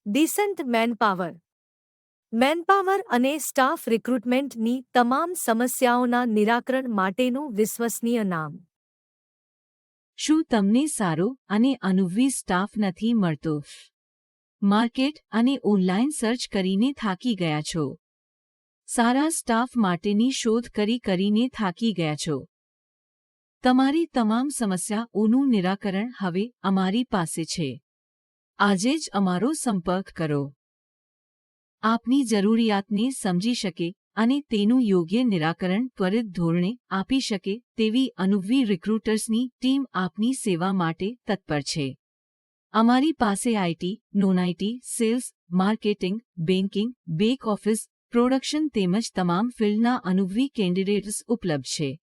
Decent manpower. Manpower અને staff રિક્રુટમેન્ટની તમામ સમસ્યાઓના નિરાકરણ માટેનું વિશ્વસનીય નામ. શું તમને સારો અને અનુભવી સ્ટાફ નથી મળતો? માર્કેટ અને ઓનલાઈન સર્ચ કરીને થાકી ગયા છો? સારા સ્ટાફ માટેની શોધ કરીને થાકી ગયા છો? તમારી તમામ સમસ્યાઓનું નિરાકરણ હવે અમારી પાસે છે. આજે જ અમારો સંપર્ક કરો. આપની જરૂરિયાતને સમજી શકે અને તેનું યોગ્ય નિરાકરણ ત્વરિત ધોરણે આપી શકે તેવી અનુભવી રિક્રુટર્સની ટીમ આપની સેવા માટે તત્પર છે. અમારી પાસે IT, non IT, sales, marketing, banking, back office, production તેમજ તમામ ફિલ્ડના અનુભવી કેન્ડિડેટ્સ ઉપલબ્ધ છે.